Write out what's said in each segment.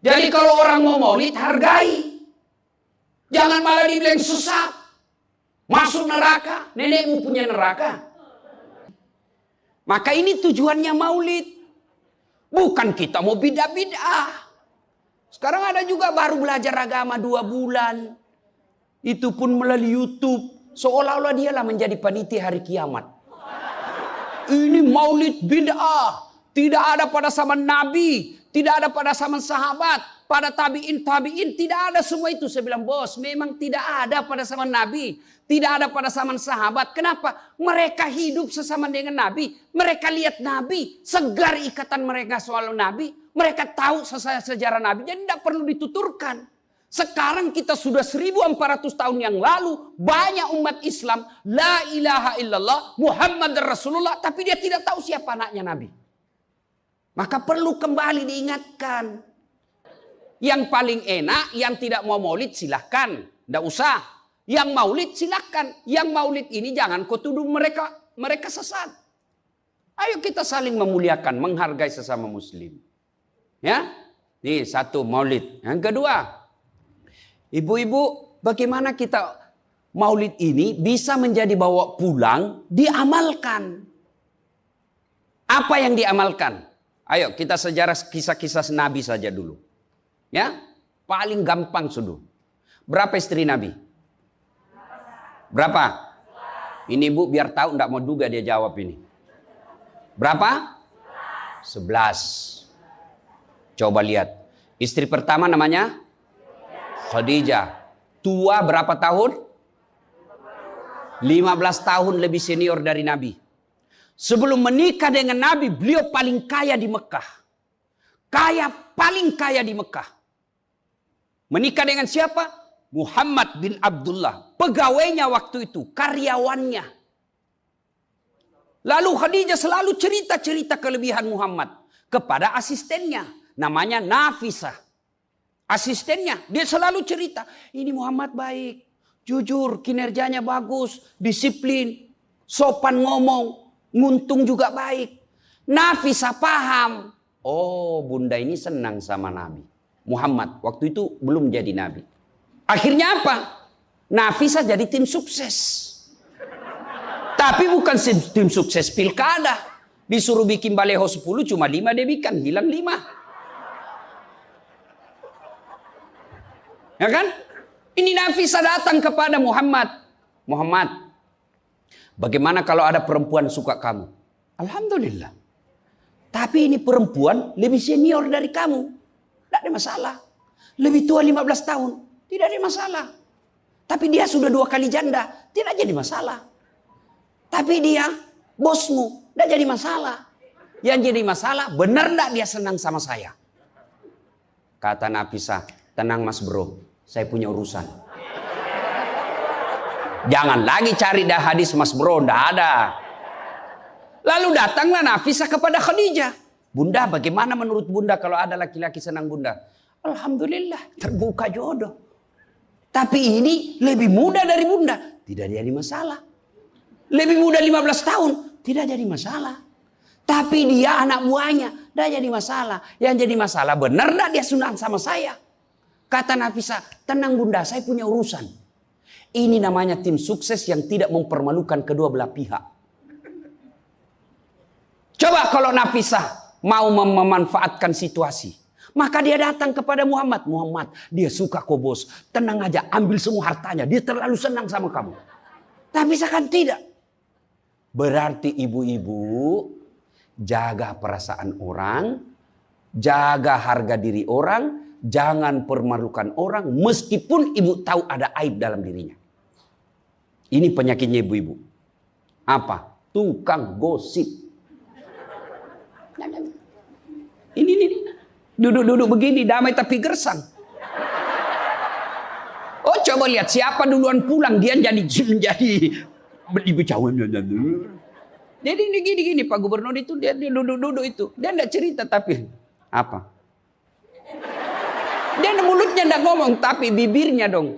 Jadi kalau orang mau maulid, hargai. Jangan malah dibilang sesat. Masuk neraka, nenekmu punya neraka. Maka ini tujuannya maulid. Bukan kita mau bid'ah-bid'ah. Sekarang ada juga baru belajar agama 2 bulan. Itu pun melalui YouTube. Seolah-olah dialah menjadi panitia hari kiamat. Ini maulid bid'ah. Tidak ada pada zaman Nabi. Tidak ada pada zaman sahabat. Pada tabi'in, tidak ada semua itu. Saya bilang, bos, memang tidak ada pada zaman Nabi. Tidak ada pada zaman sahabat. Kenapa? Mereka hidup sesama dengan Nabi. Mereka lihat Nabi. Segar ikatan mereka soal Nabi. Mereka tahu sejarah Nabi. Jadi tidak perlu dituturkan. Sekarang kita sudah 1400 tahun yang lalu. Banyak umat Islam. La ilaha illallah. Muhammad Rasulullah. Tapi dia tidak tahu siapa anaknya Nabi. Maka perlu kembali diingatkan. Yang paling enak, yang tidak mau maulid silahkan. Tidak usah. Yang maulid silahkan. Yang maulid ini jangan kau tuduh mereka sesat. Ayo kita saling memuliakan, menghargai sesama muslim. Ya, ini satu maulid. Yang kedua, ibu-ibu, bagaimana kita maulid ini bisa menjadi bawa pulang, diamalkan. Apa yang diamalkan? Ayo kita sejarah kisah-kisah Nabi saja dulu. Ya, paling gampang sudah. Berapa istri Nabi? Berapa? Ini ibu biar tahu, enggak mau duga dia jawab ini. Berapa? 11. Coba lihat. Istri pertama namanya Khadijah. Tua berapa tahun? 15 tahun lebih senior dari Nabi. Sebelum menikah dengan Nabi, beliau paling kaya di Mekah. Paling kaya di Mekah. Menikah dengan siapa? Muhammad bin Abdullah. Pegawainya waktu itu, karyawannya. Lalu Khadijah selalu cerita-cerita kelebihan Muhammad kepada asistennya. Namanya Nafisah. Asistennya, dia selalu cerita. Ini Muhammad baik, jujur, kinerjanya bagus, disiplin, sopan ngomong, nguntung juga baik. Nafisah paham. Oh, bunda ini senang sama Nabi. Muhammad waktu itu belum jadi Nabi. Akhirnya apa? Nafisah jadi tim sukses. Tapi bukan tim sukses pilkada. Disuruh bikin baleho 10, cuma 5 dia bikin. Hilang 5. Ya kan? Ini Nafisah datang kepada Muhammad. Muhammad, bagaimana kalau ada perempuan suka kamu? Alhamdulillah. Tapi ini perempuan lebih senior dari kamu. Tidak ada masalah. Lebih tua 15 tahun. Tidak ada masalah. Tapi dia sudah 2 kali janda. Tidak jadi masalah. Tapi dia bosmu. Tidak jadi masalah. Yang jadi masalah, benar tidak dia senang sama saya? Kata Nafisah, tenang mas bro. Saya punya urusan. Jangan lagi cari dah hadis mas bro. Tidak ada. Lalu datanglah Nafisah kepada Khadijah. Bunda, bagaimana menurut bunda kalau ada laki-laki senang bunda? Alhamdulillah, terbuka jodoh. Tapi ini lebih muda dari bunda. Tidak jadi masalah. Lebih muda 15 tahun. Tidak jadi masalah. Tapi dia anak buahnya. Tidak jadi masalah. Yang jadi masalah, benar tidak dia senang sama saya? Kata Nafisah, tenang bunda, saya punya urusan. Ini namanya tim sukses yang tidak mempermalukan kedua belah pihak. Coba kalau Nafisah mau memanfaatkan situasi. Maka dia datang kepada Muhammad. Muhammad, dia suka kok bos. Tenang aja, ambil semua hartanya. Dia terlalu senang sama kamu. Tapi kan tidak. Berarti ibu-ibu jaga perasaan orang. Jaga harga diri orang. Jangan permalukan orang. Meskipun ibu tahu ada aib dalam dirinya. Ini penyakitnya ibu-ibu. Apa? Tukang gosip. Ini. Duduk-duduk begini, damai tapi gersang. Oh, coba lihat siapa duluan pulang, dia jadi ibu cawan. Jadi gini Pak Gubernur itu dia duduk-duduk itu. Dia enggak cerita tapi apa? Dia mulutnya enggak ngomong tapi bibirnya dong.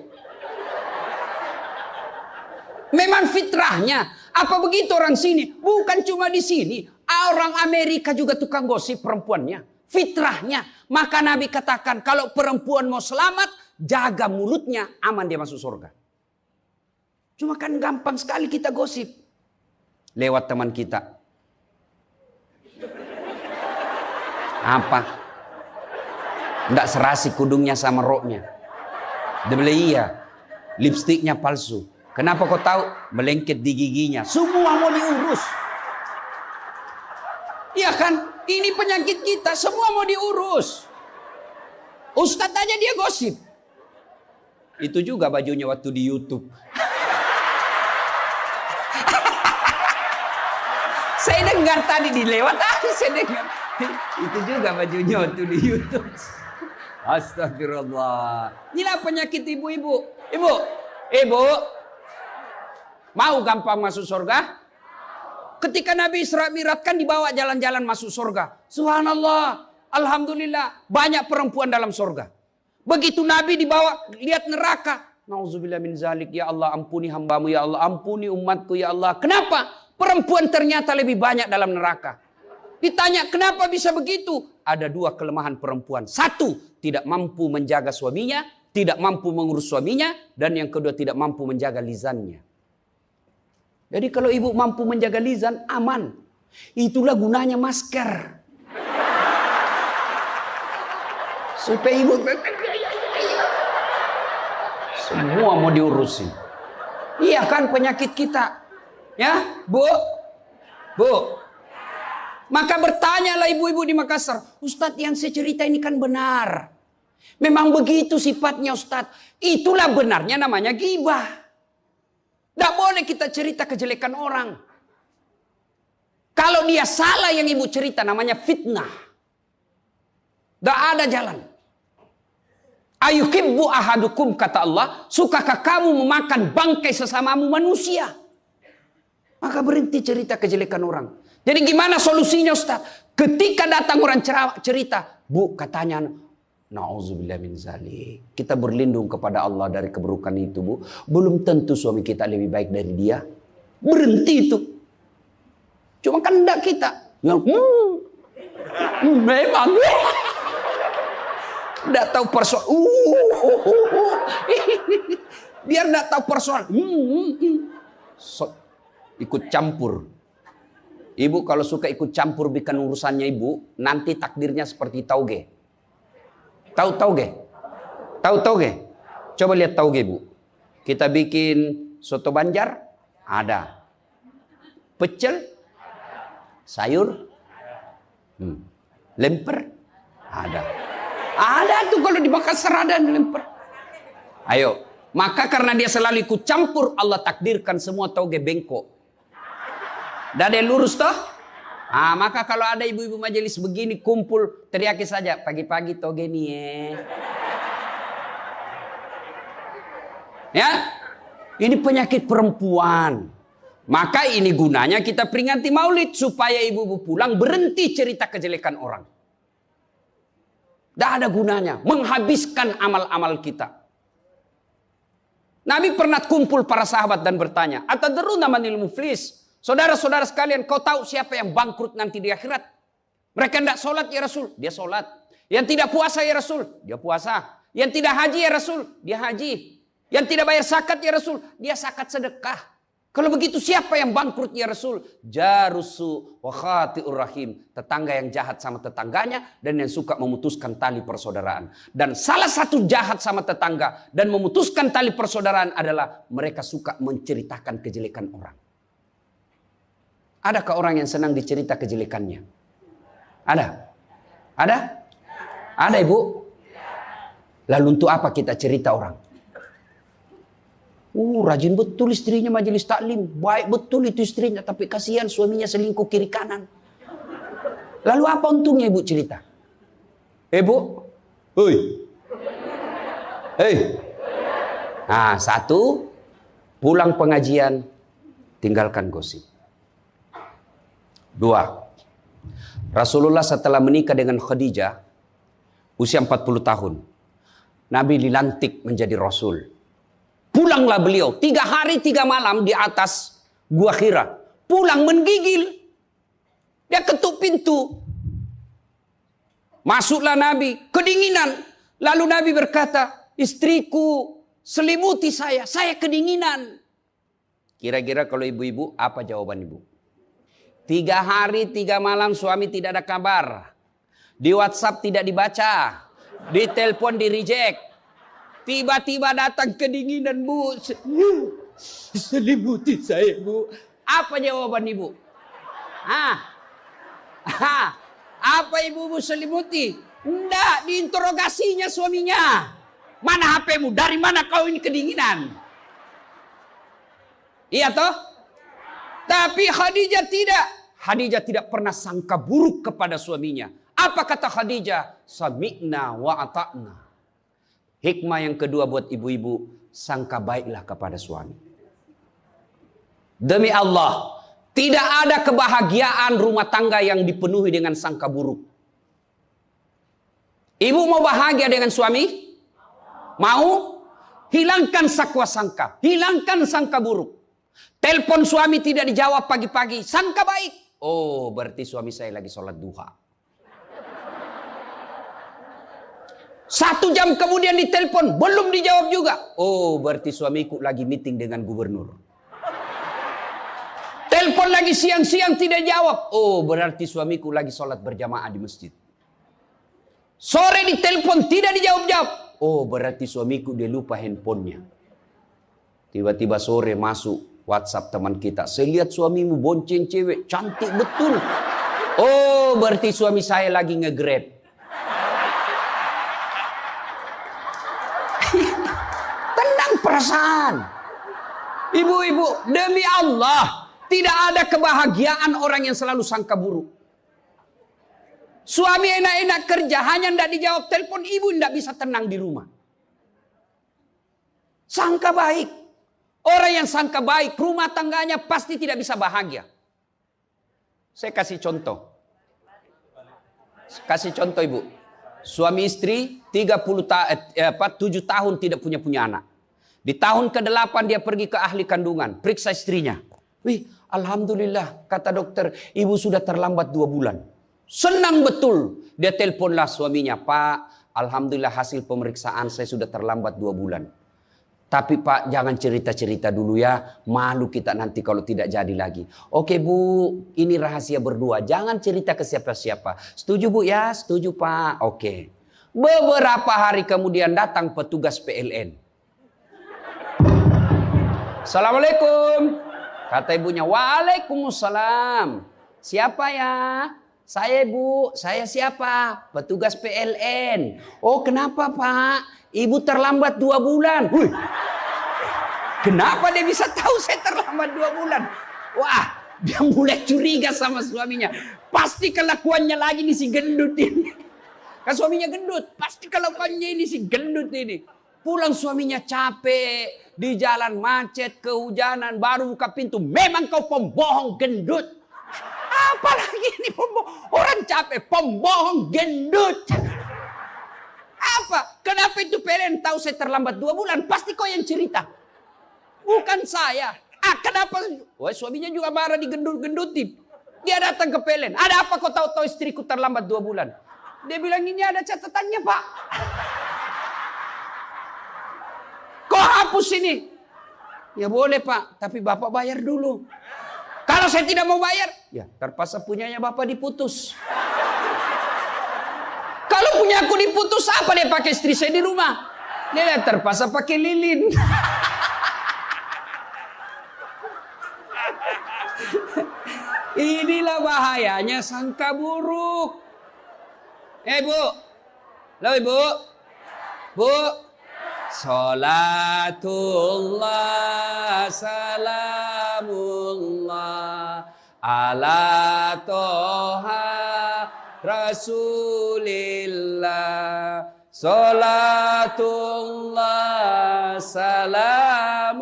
Memang fitrahnya. Apa begitu orang sini? Bukan cuma di sini. Orang Amerika juga tukang gosip perempuannya. fitrahnya. Maka Nabi katakan kalau perempuan mau selamat, jaga mulutnya, aman dia masuk surga. Cuma kan gampang sekali kita gosip. Lewat teman kita. Apa? Nggak serasi kudungnya sama roknya. Dia bilang iya. Lipstiknya palsu. Kenapa kau tahu? Melengket di giginya. Semua mau diurus. Iya kan? Ini penyakit kita. Semua mau diurus. Ustadz aja dia gosip. Itu juga bajunya waktu di YouTube. Saya dengar tadi dilewat. Saya dengar. Itu juga bajunya waktu di YouTube. Astagfirullah. Inilah penyakit ibu-ibu. Ibu. Mau gampang masuk surga? Ketika Nabi Isra Mi'raj kan dibawa jalan-jalan masuk surga. Subhanallah. Alhamdulillah. Banyak perempuan dalam surga. Begitu Nabi dibawa lihat neraka. Nauzubillah min zalik. Ya Allah ampuni hambamu. Ya Allah ampuni umatku. Ya Allah. Kenapa? Perempuan ternyata lebih banyak dalam neraka. Ditanya kenapa bisa begitu? Ada dua kelemahan perempuan. Satu, tidak mampu menjaga suaminya. Tidak mampu mengurus suaminya. Dan yang kedua tidak mampu menjaga lisannya. Jadi kalau ibu mampu menjaga lisan, aman. Itulah gunanya masker. Supaya ibu semua mau diurusin. Iya kan penyakit kita. Ya, Bu. Maka bertanyalah ibu-ibu di Makassar. Ustadz yang saya cerita ini kan benar. Memang begitu sifatnya Ustadz. Itulah benarnya namanya ghibah. Tidak boleh kita cerita kejelekan orang. Kalau dia salah yang ibu cerita namanya fitnah. Tidak ada jalan. Ayuhibbu ahadukum kata Allah. Sukakah kamu memakan bangkai sesamamu manusia? Maka berhenti cerita kejelekan orang. Jadi gimana solusinya Ustaz? Ketika datang orang cerita. Bu katanya. Na'udzubillah min zalik. Kita berlindung kepada Allah dari keburukan itu, Bu. Belum tentu suami kita lebih baik dari dia. Berhenti itu. Cuma kan enggak kita. Memang. Enggak tahu persoalan. Biar enggak tahu persoalan. Ikut campur. Ibu kalau suka ikut campur bikin urusannya ibu, nanti takdirnya seperti tauge. Tahu tauge? Tahu tauge? Coba lihat tauge, Bu. Kita bikin soto Banjar, ada. Pecel, sayur, lemper, ada. Ada tuh kalau di Makassar ada lemper. Ayo, maka karena dia selalu ikut campur, Allah takdirkan semua tauge bengkok. Dah ada yang lurus toh? Maka kalau ada ibu-ibu majelis begini kumpul, teriaki saja pagi-pagi toge nih ya. Ini penyakit perempuan. Maka ini gunanya kita peringati maulid supaya ibu-ibu pulang berhenti cerita kejelekan orang. Tidak ada gunanya menghabiskan amal-amal kita. Nabi pernah kumpul para sahabat dan bertanya, atadruna manil muflis? Saudara-saudara sekalian, kau tahu siapa yang bangkrut nanti di akhirat? Mereka tidak sholat ya Rasul, dia sholat. Yang tidak puasa ya Rasul, dia puasa. Yang tidak haji ya Rasul, dia haji. Yang tidak bayar zakat ya Rasul, dia zakat sedekah. Kalau begitu siapa yang bangkrut ya Rasul? Jarusu wa khati'ur rahim. Tetangga yang jahat sama tetangganya dan yang suka memutuskan tali persaudaraan. Dan salah satu jahat sama tetangga dan memutuskan tali persaudaraan adalah mereka suka menceritakan kejelekan orang. Adakah orang yang senang dicerita kejelekannya? Ada? Ada? Ada ibu? Lalu untuk apa kita cerita orang? Rajin betul istrinya majelis taklim. Baik betul itu istrinya. Tapi kasihan suaminya selingkuh kiri kanan. Lalu apa untungnya ibu cerita? Bu? Hei. Satu. Pulang pengajian. Tinggalkan gosip. 2. Rasulullah setelah menikah dengan Khadijah. Usia 40 tahun. Nabi dilantik menjadi Rasul. Pulanglah beliau 3 hari 3 malam di atas Gua Hira. Pulang menggigil. Dia ketuk pintu. Masuklah Nabi, kedinginan. Lalu Nabi berkata, istriku selimuti saya kedinginan. Kira-kira kalau ibu-ibu, apa jawaban ibu? 3 hari 3 malam suami tidak ada kabar. Di WhatsApp tidak dibaca. Di telepon di reject. Tiba-tiba datang kedinginan, Bu. Selimuti saya, Bu. Apa jawaban ibu? Apa ibu selimuti? Enggak, diinterogasinya suaminya. Mana HP-mu? Dari mana kau ini kedinginan? Iya toh? Tapi Khadijah tidak. Khadijah tidak pernah sangka buruk kepada suaminya. Apa kata Khadijah? Sami'na wa ata'na. Hikmah yang kedua buat ibu-ibu, sangka baiklah kepada suami. Demi Allah, tidak ada kebahagiaan rumah tangga yang dipenuhi dengan sangka buruk. Ibu mau bahagia dengan suami? Mau? Hilangkan sakwa sangka, hilangkan sangka buruk. Telepon suami tidak dijawab pagi-pagi, sangka baik. Oh, berarti suami saya lagi sholat duha. 1 jam kemudian ditelepon, belum dijawab juga. Oh, berarti suamiku lagi meeting dengan gubernur. Telepon lagi siang-siang tidak jawab. Oh, berarti suamiku lagi sholat berjamaah di masjid. Sore ditelepon tidak dijawab-jawab. Oh, berarti suamiku dia lupa handphonenya. Tiba-tiba sore masuk WhatsApp teman kita. Saya lihat suamimu bonceng cewek. Cantik betul. Oh, berarti suami saya lagi nge-grab. Tenang perasaan. Ibu-ibu, demi Allah. Tidak ada kebahagiaan orang yang selalu sangka buruk. Suami enak-enak kerja. Hanya tidak dijawab telepon. Ibu tidak bisa tenang di rumah. Sangka baik. Orang yang sangka baik, rumah tangganya pasti tidak bisa bahagia. Saya kasih contoh. Kasih contoh ibu. Suami istri 7 tahun tidak punya anak. Di tahun ke-8 dia pergi ke ahli kandungan. Periksa istrinya. Wih, alhamdulillah kata dokter, ibu sudah terlambat 2 bulan. Senang betul. Dia teleponlah suaminya. Pak, alhamdulillah hasil pemeriksaan saya sudah terlambat 2 bulan. Tapi Pak, jangan cerita-cerita dulu ya. Malu kita nanti kalau tidak jadi lagi. Oke Bu, ini rahasia berdua. Jangan cerita ke siapa-siapa. Setuju Bu ya? Setuju Pak. Oke. Beberapa hari kemudian datang petugas PLN. Assalamualaikum. Kata ibunya, waalaikumsalam. Siapa ya? Saya Bu. Saya siapa? Petugas PLN. Oh kenapa Pak? Ibu terlambat 2 bulan. Wih. Kenapa dia bisa tahu saya terlambat 2 bulan? Wah, dia mulai curiga sama suaminya. Pasti kelakuannya lagi nih si gendut ini. Kan suaminya gendut. Pasti kelakuannya ini si gendut ini. Pulang suaminya capek. Di jalan macet, kehujanan. Baru buka pintu. Memang kau pembohong gendut. Apalagi ini pembohong. Orang capek. Pembohong gendut. Apa? Kenapa itu PLN tahu saya terlambat 2 bulan? Pasti kau yang cerita. Bukan saya. Kenapa? Wah, suaminya juga marah digendut-gendutin. Dia datang ke PLN. Ada apa kau tahu-tahu istriku terlambat 2 bulan? Dia bilang ini ada catatannya Pak. Kau hapus ini. Ya boleh Pak. Tapi Bapak bayar dulu. Kalau saya tidak mau bayar. Ya terpaksa punyanya Bapak diputus. Kalau punya aku diputus, apa dia pakai istri saya di rumah? Dia terpaksa pakai lilin. Inilah bahayanya sangka buruk. Bu. Halo Ibu. Bu. Salatullah salamullah ala toha Rasulillah, salatullah, salamullah,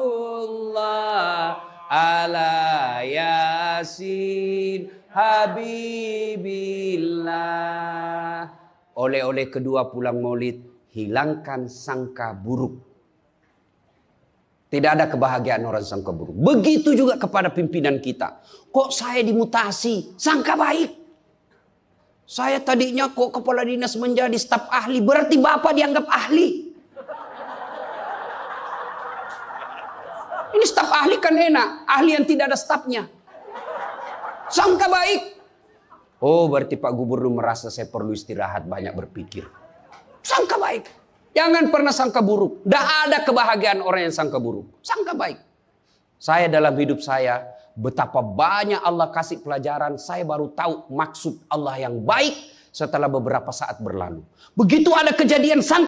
ala yasin habibillah. Oleh-oleh kedua pulang maulid, hilangkan sangka buruk. Tidak ada kebahagiaan orang sangka buruk. Begitu juga kepada pimpinan kita. Kok saya dimutasi? Sangka baik. Saya tadinya kok kepala dinas menjadi staf ahli, berarti Bapak dianggap ahli. Ini staf ahli kan enak, ahli yang tidak ada stafnya. Sangka baik. Oh, berarti Pak Gubernur merasa saya perlu istirahat, banyak berpikir. Sangka baik. Jangan pernah sangka buruk. Tidak ada kebahagiaan orang yang sangka buruk. Sangka baik. Saya dalam hidup saya, betapa banyak Allah kasih pelajaran, saya baru tahu maksud Allah yang baik setelah beberapa saat berlalu. Begitu ada kejadian sangka